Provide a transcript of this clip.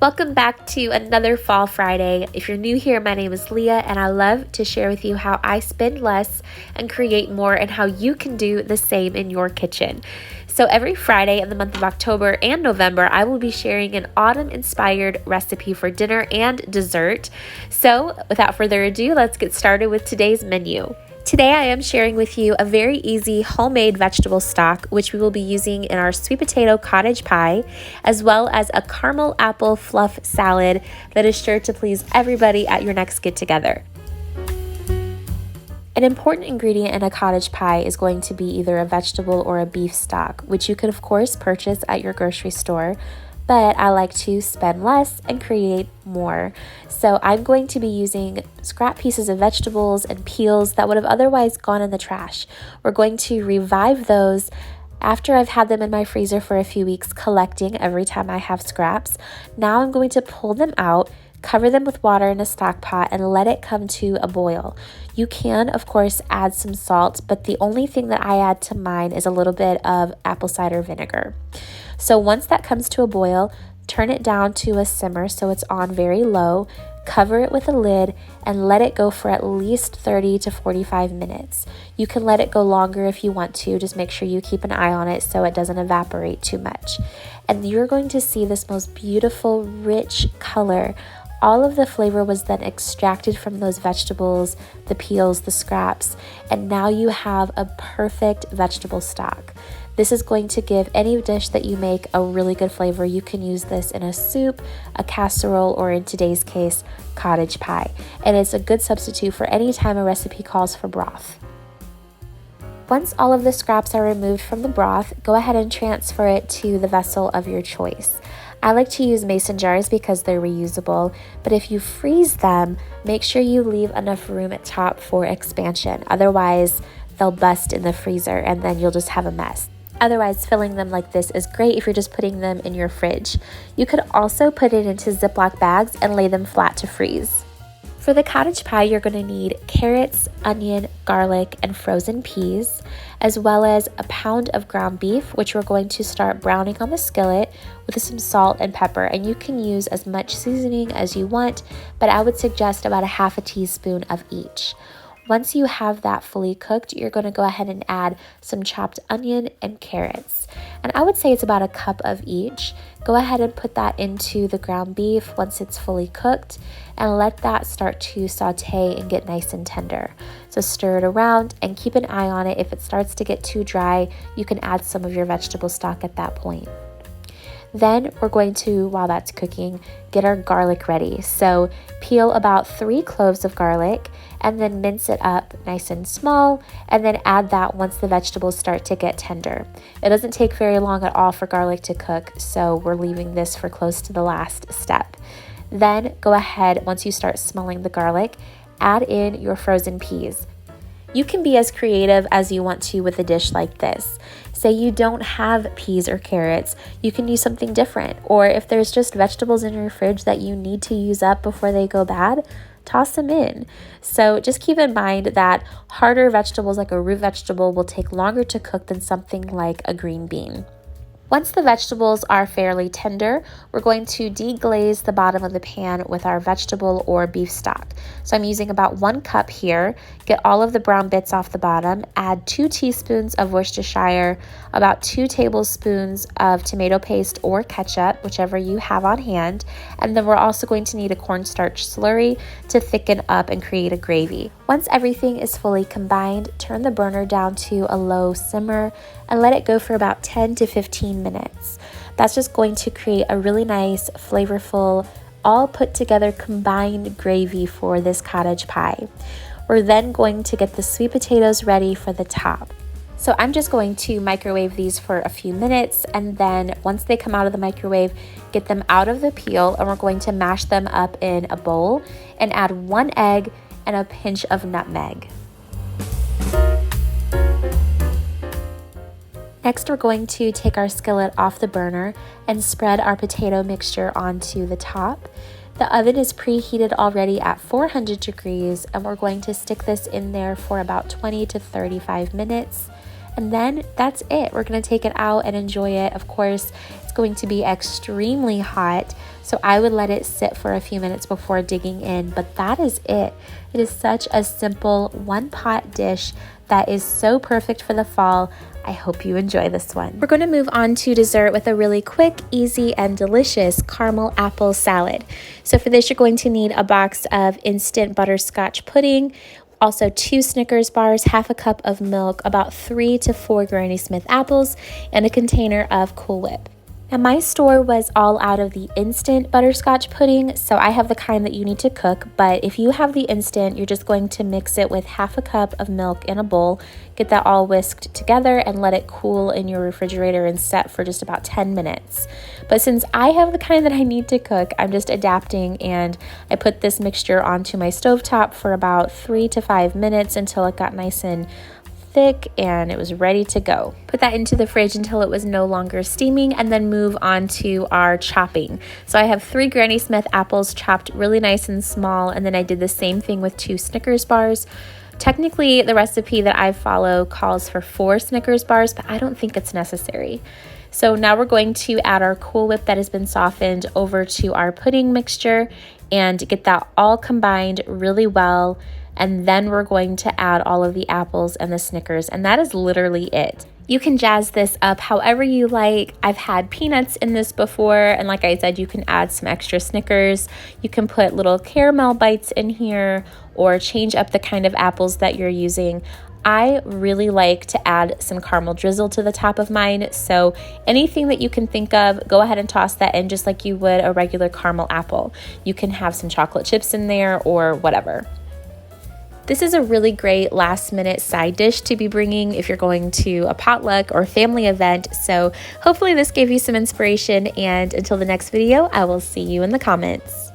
Welcome back to another Fall Friday. If you're new here, my name is Leah and I love to share with you how I spend less and create more and how you can do the same in your kitchen. So every Friday in the month of October and November, I will be sharing an autumn-inspired recipe for dinner and dessert. So without further ado, let's get started with today's menu. Today I am sharing with you a very easy homemade vegetable stock, which we will be using in our sweet potato cottage pie, as well as a caramel apple fluff salad that is sure to please everybody at your next get-together. An important ingredient in a cottage pie is going to be either a vegetable or a beef stock, which you could of course purchase at your grocery store, but I like to spend less and create more. So I'm going to be using scrap pieces of vegetables and peels that would have otherwise gone in the trash. We're going to revive those after I've had them in my freezer for a few weeks, collecting every time I have scraps. Now I'm going to pull them out, cover them with water in a stock pot, and let it come to a boil. You can, of course, add some salt, but the only thing that I add to mine is a little bit of apple cider vinegar. So once that comes to a boil, turn it down to a simmer so it's on very low, cover it with a lid, and let it go for at least 30 to 45 minutes. You can let it go longer if you want to, just make sure you keep an eye on it so it doesn't evaporate too much. And you're going to see this most beautiful, rich color. All of the flavor was then extracted from those vegetables, the peels, the scraps, and now you have a perfect vegetable stock. This is going to give any dish that you make a really good flavor. You can use this in a soup, a casserole, or in today's case, cottage pie. And it's a good substitute for any time a recipe calls for broth. Once all of the scraps are removed from the broth, go ahead and transfer it to the vessel of your choice. I like to use mason jars because they're reusable, but if you freeze them, make sure you leave enough room at top for expansion. Otherwise, they'll bust in the freezer and then you'll just have a mess. Otherwise, filling them like this is great if you're just putting them in your fridge. You could also put it into Ziploc bags and lay them flat to freeze. For the cottage pie, you're going to need carrots, onion, garlic, and frozen peas, as well as a pound of ground beef, which we're going to start browning on the skillet with some salt and pepper. And you can use as much seasoning as you want, but I would suggest about a half a teaspoon of each. Once you have that fully cooked, you're going to go ahead and add some chopped onion and carrots. And I would say it's about a cup of each. Go ahead and put that into the ground beef once it's fully cooked and let that start to saute and get nice and tender. So stir it around and keep an eye on it. If it starts to get too dry, you can add some of your vegetable stock at that point. Then we're going to, while that's cooking, get our garlic ready. So peel about 3 cloves of garlic and then mince it up nice and small, and then add that once the vegetables start to get tender. It doesn't take very long at all for garlic to cook, so we're leaving this for close to the last step. Then go ahead, once you start smelling the garlic, add in your frozen peas. You can be as creative as you want to with a dish like this. Say you don't have peas or carrots, you can use something different. Or if there's just vegetables in your fridge that you need to use up before they go bad, toss them in. So just keep in mind that harder vegetables like a root vegetable will take longer to cook than something like a green bean. Once the vegetables are fairly tender, we're going to deglaze the bottom of the pan with our vegetable or beef stock. So I'm using about 1 cup here. Get all of the brown bits off the bottom. Add 2 teaspoons of Worcestershire, about 2 tablespoons of tomato paste or ketchup, whichever you have on hand. And then we're also going to need a cornstarch slurry to thicken up and create a gravy. Once everything is fully combined, turn the burner down to a low simmer and let it go for about 10 to 15 minutes. That's just going to create a really nice, flavorful, all put together combined gravy for this cottage pie. We're then going to get the sweet potatoes ready for the top. So I'm just going to microwave these for a few minutes, and then once they come out of the microwave, get them out of the peel, and we're going to mash them up in a bowl and add 1 egg and a pinch of nutmeg. Next, we're going to take our skillet off the burner and spread our potato mixture onto the top. The oven is preheated already at 400 degrees, and we're going to stick this in there for about 20 to 35 minutes. And then that's it. We're going to take it out and enjoy it. Of course, it's It's going to be extremely hot, so I would let it sit for a few minutes before digging in, but that is it. It is such a simple one-pot dish that is so perfect for the fall. I hope you enjoy this one. We're going to move on to dessert with a really quick, easy, and delicious caramel apple salad. So for this, you're going to need a box of instant butterscotch pudding, also 2 Snickers bars, half a cup of milk, about 3 to 4 Granny Smith apples, and a container of Cool Whip. And my store was all out of the instant butterscotch pudding, so I have the kind that you need to cook, but if you have the instant, you're just going to mix it with half a cup of milk in a bowl, get that all whisked together, and let it cool in your refrigerator and set for just about 10 minutes. But since I have the kind that I need to cook, I'm just adapting, and I put this mixture onto my stovetop for about 3 to 5 minutes until it got nice and thick and it was ready to go. Put that into the fridge until it was no longer steaming, and then move on to our chopping. So I have 3 Granny Smith apples chopped really nice and small, and then I did the same thing with 2 Snickers bars. Technically, the recipe that I follow calls for 4 Snickers bars, but I don't think it's necessary. So now we're going to add our Cool Whip that has been softened over to our pudding mixture and get that all combined really well. And then we're going to add all of the apples and the Snickers, and that is literally it. You can jazz this up however you like. I've had peanuts in this before, and like I said, you can add some extra Snickers. You can put little caramel bites in here or change up the kind of apples that you're using. I really like to add some caramel drizzle to the top of mine, so anything that you can think of, go ahead and toss that in just like you would a regular caramel apple. You can have some chocolate chips in there or whatever. This is a really great last minute side dish to be bringing if you're going to a potluck or family event. So hopefully this gave you some inspiration, and until the next video, I will see you in the comments.